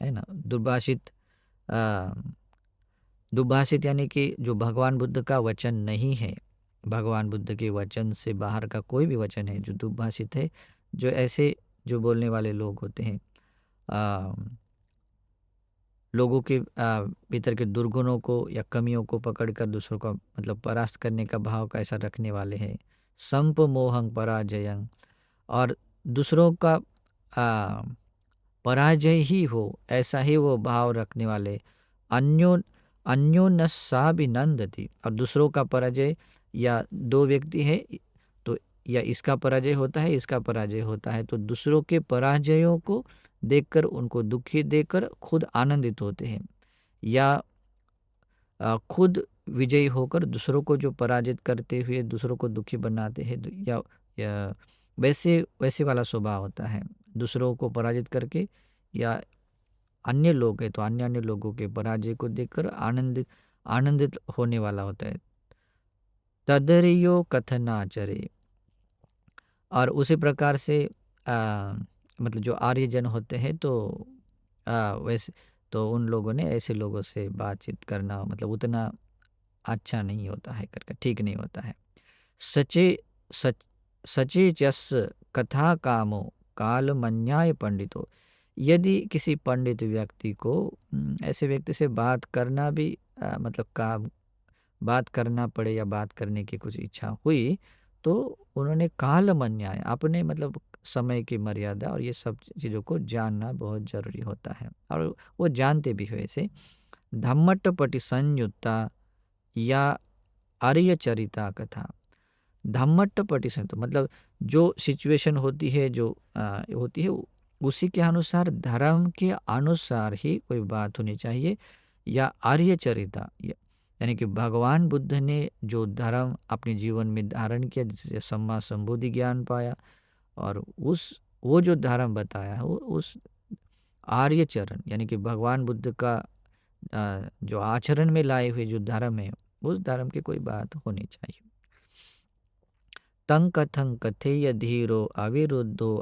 है ना, दुर्भाषित अ, दुर्भाषित यानी कि जो भगवान बुद्ध का वचन नहीं है, भगवान बुद्ध के वचन से बाहर का कोई भी वचन है जो दुर्भाषित है, जो ऐसे जो बोलने वाले लोग होते हैं, अ, लोगों के भीतर के दुर्गुणों को या कमियों को पकड़कर दूसरों का मतलब परास्त करने का भाव का ऐसा रखने वाले हैं। संप मोहं पराजयं, और दूसरों का आ, पराजय ही हो ऐसा ही वो भाव रखने वाले। अन्यो अन्योन्नस्याभिनंदति, और दूसरों का पराजय, या दो व्यक्ति है तो या इसका पराजय होता है, इसका पराजय होता है, तो दूसरों के पराजयों को देखकर उनको दुखी देकर खुद आनंदित होते हैं, या खुद विजयी होकर दूसरों को जो पराजित करते हुए दूसरों को दुखी बनाते हैं, या वैसे वैसे वाला स्वभाव होता है। दूसरों को पराजित करके, या अन्य लोग हैं तो अन्य अन्य लोगों के पराजय को देखकर आनंदित आनंदित होने वाला होता है। तदर्यो कथनाचरे, और उसी प्रकार से मतलब जो आर्यजन होते हैं तो वैसे तो उन लोगों ने ऐसे लोगों से बातचीत करना मतलब उतना अच्छा नहीं होता है, करके ठीक नहीं होता है। सचे सच सचे जस कथा कामो काल मन्याय पंडितो, यदि किसी पंडित व्यक्ति को ऐसे व्यक्ति से बात करना भी मतलब काम बात करना पड़े या बात करने की कुछ इच्छा हुई, तो उन्होंने काल मन्याय अपने मतलब समय की मर्यादा और ये सब चीज़ों को जानना बहुत ज़रूरी होता है, और वो जानते भी हुए ऐसे धम्मटपटि संयुक्ता या आर्य चरिता कथा। धम्मटपटि संयुक्त मतलब जो सिचुएशन होती है, जो होती है उसी के अनुसार धर्म के अनुसार ही कोई बात होनी चाहिए, या आर्य चरिता यानी कि भगवान बुद्ध ने जो धर्म अपने जीवन में धारण किया, जिससे सम्मा संबुद्धि ज्ञान पाया, और उस वो जो धर्म बताया है वो उस आर्य चरण यानी कि भगवान बुद्ध का जो आचरण में लाए हुए जो धर्म है, उस धर्म की कोई बात होनी चाहिए। तं कथं कथेय धीरो अविरुद्धो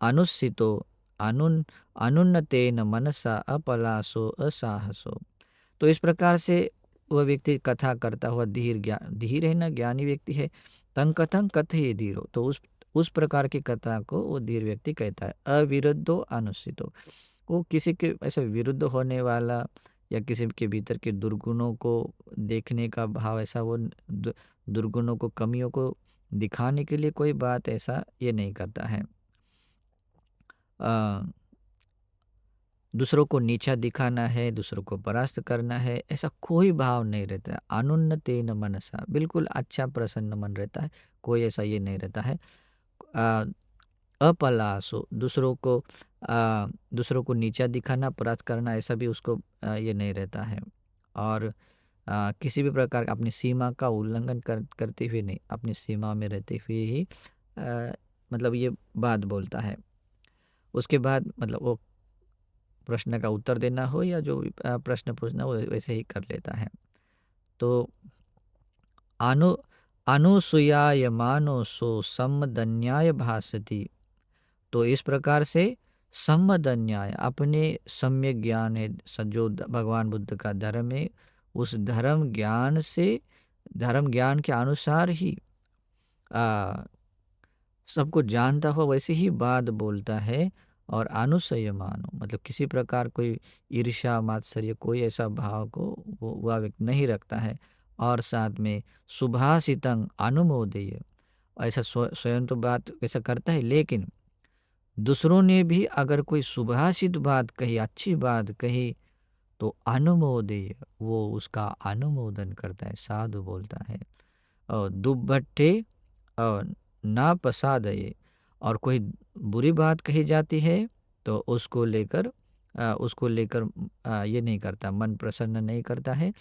अनुस्सितो अनुन्नतेन मनसा अपलासो असाहसो। तो इस प्रकार से वह व्यक्ति कथा करता हुआ धीर है ना, ज्ञानी व्यक्ति है। तं कथं कथेय धीरो, तो उस प्रकार की कथा को वो धीर व्यक्ति कहता है। अविरुद्धो अनुस्सितो, वो किसी के ऐसे विरुद्ध होने वाला या किसी के भीतर के दुर्गुणों को देखने का भाव, ऐसा वो दुर्गुणों को कमियों को दिखाने के लिए कोई बात ऐसा ये नहीं करता है। अ, दूसरों को नीचा दिखाना है, दूसरों को परास्त करना है, ऐसा कोई भाव नहीं रहता है। अनुन्नतेन मनसा, बिल्कुल अच्छा प्रसन्न मन रहता है, कोई ऐसा ये नहीं रहता है। अ, अपलासो, दूसरों को नीचा दिखाना, परास्त करना, ऐसा भी उसको ये नहीं रहता है। और किसी भी प्रकार का अपनी सीमा का उल्लंघन करते हुए नहीं, अपनी सीमा में रहते हुए ही मतलब ये बात बोलता है। उसके बाद मतलब वो प्रश्न का उत्तर देना हो या जो भी प्रश्न पूछना हो वैसे ही कर लेता है। तो अनु अनुसूयायमानो सो सम्मदन्याय भासति, तो इस प्रकार से सम्मदन्याय अपने सम्यक ज्ञान है, जो भगवान बुद्ध का धर्म है, उस धर्म ज्ञान के अनुसार ही आ, सबको जानता हुआ वैसे ही बात बोलता है। और अनुसयमानो मतलब किसी प्रकार कोई ईर्ष्या मात्सर्य कोई ऐसा भाव को वो वह व्यक्ति नहीं रखता है। और साथ में सुभाषितं अनुमोदय, ऐसा स्वयं तो बात ऐसा करता है, लेकिन दूसरों ने भी अगर कोई सुभाषित बात कही, अच्छी बात कही, तो अनुमोदय वो उसका अनुमोदन करता है, साधु बोलता है। और दुर्भट्टे ना पसादये, और कोई बुरी बात कही जाती है तो उसको लेकर ये नहीं करता, मन प्रसन्न नहीं करता है।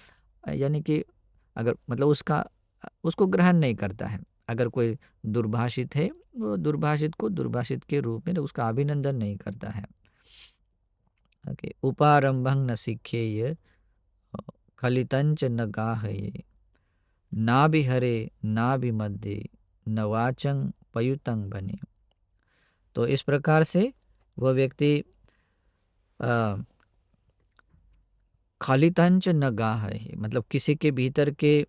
यानी कि अगर मतलब उसको ग्रहण नहीं करता है। अगर कोई दुर्भाषित है, वो दुर्भाषित को दुर्भाषित के रूप में उसका अभिनंदन नहीं करता है। ओके, उपारंभं न सिखेय, खलितंच न गाहये, नाभिहरे नाभिमध्ये, न वाचं पयुतं बने। तो इस प्रकार से वह व्यक्ति अ, खलितंच न गाहये, मतलब किसी के भीतर के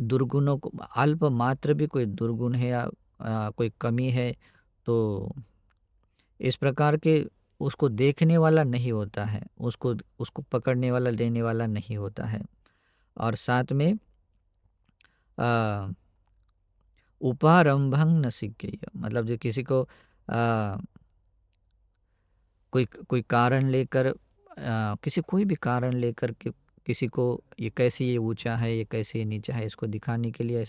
दुर्गुणों को, अल्प मात्र भी कोई दुर्गुण है या कोई कमी है, तो इस प्रकार के उसको देखने वाला नहीं होता है, उसको उसको पकड़ने वाला, लेने वाला नहीं होता है। और साथ में अ, उपारंभं न सिखेय, मतलब जो किसी को कोई कारण लेकर, कोई भी कारण लेकर के किसी को ये कैसे ये ऊंचा है, ये कैसे ये नीचा है, इसको दिखाने के लिए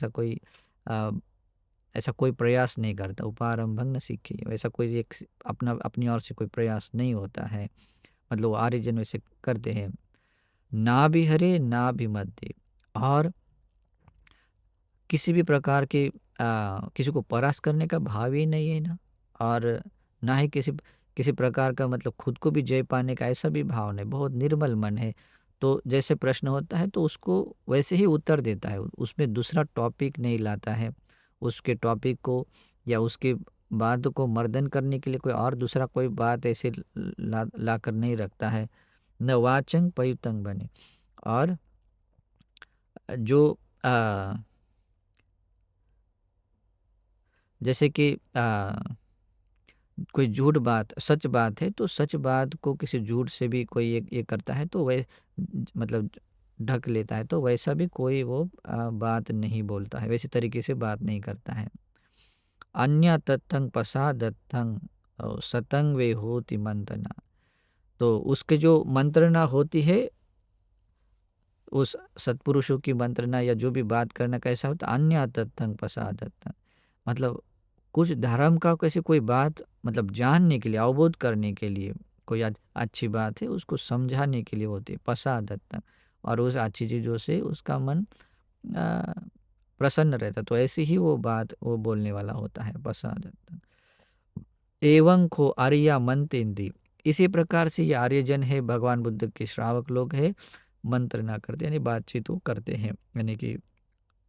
अ, ऐसा कोई प्रयास नहीं करता। उपारंभं न सीखे, वैसा कोई अपनी ओर से कोई प्रयास नहीं होता है। मतलब वो आर्यजन वैसे करते हैं। ना भी हरे ना भी मध्य, और किसी भी प्रकार के किसी को परास्त करने का भाव ही नहीं है ना, और ना ही किसी किसी प्रकार का मतलब खुद को भी जय पाने का ऐसा भी भाव नहीं, बहुत निर्मल मन है। तो जैसे प्रश्न होता है तो उसको वैसे ही उत्तर देता है, उसमें दूसरा टॉपिक नहीं लाता है। उसके टॉपिक को या उसके बात को मर्दन करने के लिए कोई और दूसरा कोई बात ऐसे ला कर नहीं रखता है। न वाचंग पयुतंग बने, और जो आ, जैसे कि कोई झूठ बात सच बात है, तो सच बात को किसी झूठ से भी कोई ये करता है तो वह मतलब ढक लेता है, तो वैसा भी कोई वो बात नहीं बोलता है, वैसे तरीके से बात नहीं करता है। अन्य तत्थंग पसादत्थंग सतंग वे होती मंतना, तो उसके जो मंत्रणा होती है, उस सत्पुरुषों की मंत्रणा या जो भी बात करना कैसा होता, अन्य तत्थंग पसादत्थंग, मतलब कुछ धर्म का कैसे कोई बात मतलब जानने के लिए, अवबोध करने के लिए, कोई अच्छी बात है उसको समझाने के लिए होती है पसादत्तंग, और उस अच्छी चीज़ों से उसका मन अ, प्रसन्न रहता, तो ऐसी ही वो बात वो बोलने वाला होता है पसादत्तंग। एवं को आर्या मनतेंदी, इसी प्रकार से ये आर्यजन है, भगवान बुद्ध के श्रावक लोग हैं, मंत्रणा करते यानी बातचीत वो करते हैं, यानी कि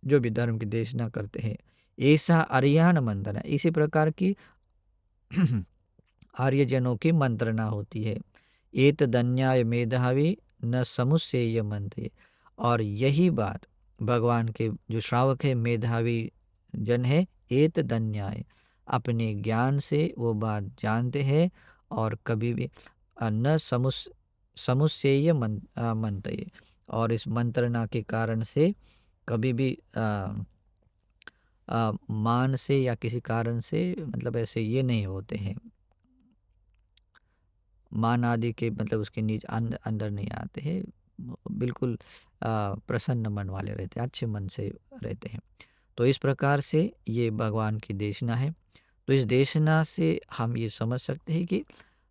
जो भी धर्म की देशना करते हैं। ऐसा आर्यान मंत्रणा, इसी प्रकार की आर्यजनों की मंत्रणा होती है। एत दन्याय मेधावी न समुच्चेय मंत्रे, और यही बात भगवान के जो श्रावक है, मेधावी जन है, एत दन्याय, अपने ज्ञान से वो बात जानते हैं, और कभी भी न समुच्चेय मंत्रे, और इस मंत्रणा के कारण से कभी भी मान से या किसी कारण से मतलब ऐसे ये नहीं होते हैं, मान आदि के मतलब उसके नीच अंदर नहीं आते हैं, बिल्कुल प्रसन्न मन वाले रहते हैं, अच्छे मन से रहते हैं। तो इस प्रकार से ये भगवान की देशना है। तो इस देशना से हम ये समझ सकते हैं कि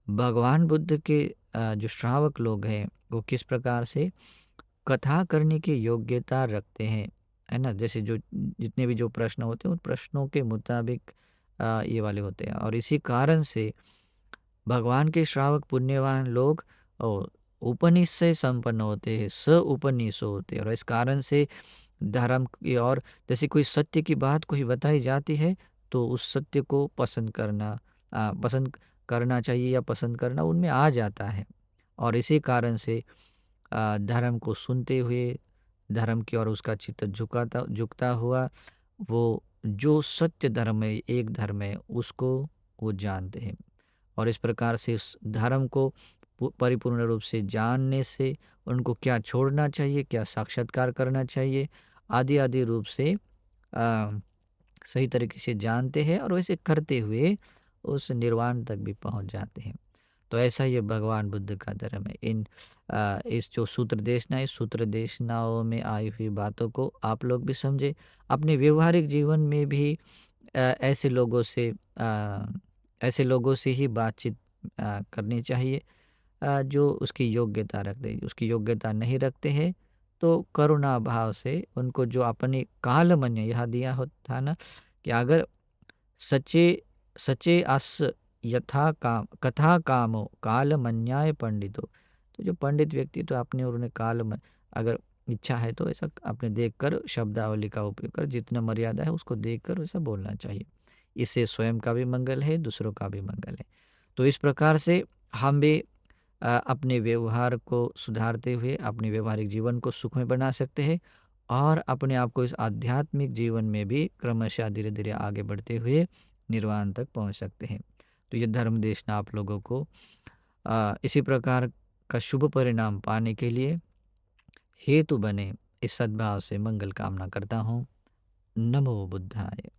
भगवान बुद्ध के जो श्रावक लोग हैं वो किस प्रकार से कथा करने की योग्यता रखते हैं, है ना। जैसे जो जितने भी जो प्रश्न होते हैं उन प्रश्नों के मुताबिक ये वाले होते हैं, और इसी कारण से भगवान के श्रावक पुण्यवान लोग और उपनिषद संपन्न होते हैं, स उपनिषद होते हैं, और इस कारण से धर्म की और जैसे कोई सत्य की बात कोई बताई जाती है तो उस सत्य को पसंद करना चाहिए या पसंद करना उनमें आ जाता है। और इसी कारण से धर्म को सुनते हुए धर्म की ओर उसका चित्त झुकता हुआ वो जो सत्य धर्म है, एक धर्म है, उसको वो जानते हैं। और इस प्रकार से इस धर्म को परिपूर्ण रूप से जानने से उनको क्या छोड़ना चाहिए, क्या साक्षात्कार करना चाहिए, आदि आदि रूप से सही तरीके से जानते हैं, और वैसे करते हुए उस निर्वाण तक भी पहुंच जाते हैं। तो ऐसा ये भगवान बुद्ध का धर्म है। इस जो सूत्र देशना है, इस सूत्र देशनाओं में आई हुई बातों को आप लोग भी समझें, अपने व्यवहारिक जीवन में भी ऐसे लोगों से ऐसे लोगों से ही बातचीत करनी चाहिए जो उसकी योग्यता रखते हैं। उसकी योग्यता नहीं रखते हैं तो करुणा भाव से उनको जो अपने कालमन्य यहाँ दिया हो था ना कि अगर सचे सचे अस यथा काम कथा कामो कालमन्याय पंडितो, तो जो पंडित व्यक्ति तो अपने और उन्हें काल में अगर इच्छा है तो ऐसा अपने देखकर शब्दावली का उपयोग कर जितना मर्यादा है उसको देखकर वैसा बोलना चाहिए। इससे स्वयं का भी मंगल है, दूसरों का भी मंगल है। तो इस प्रकार से हम भी अपने व्यवहार को सुधारते हुए अपने व्यवहारिक जीवन को सुखमय बना सकते हैं और अपने आप को इस आध्यात्मिक जीवन में भी क्रमशः धीरे धीरे आगे बढ़ते हुए निर्वाण तक पहुंच सकते हैं। तो ये धर्म देशना आप लोगों को इसी प्रकार का शुभ परिणाम पाने के लिए हेतु बने, इस सद्भाव से मंगल कामना करता हूँ। नमो बुद्धाय।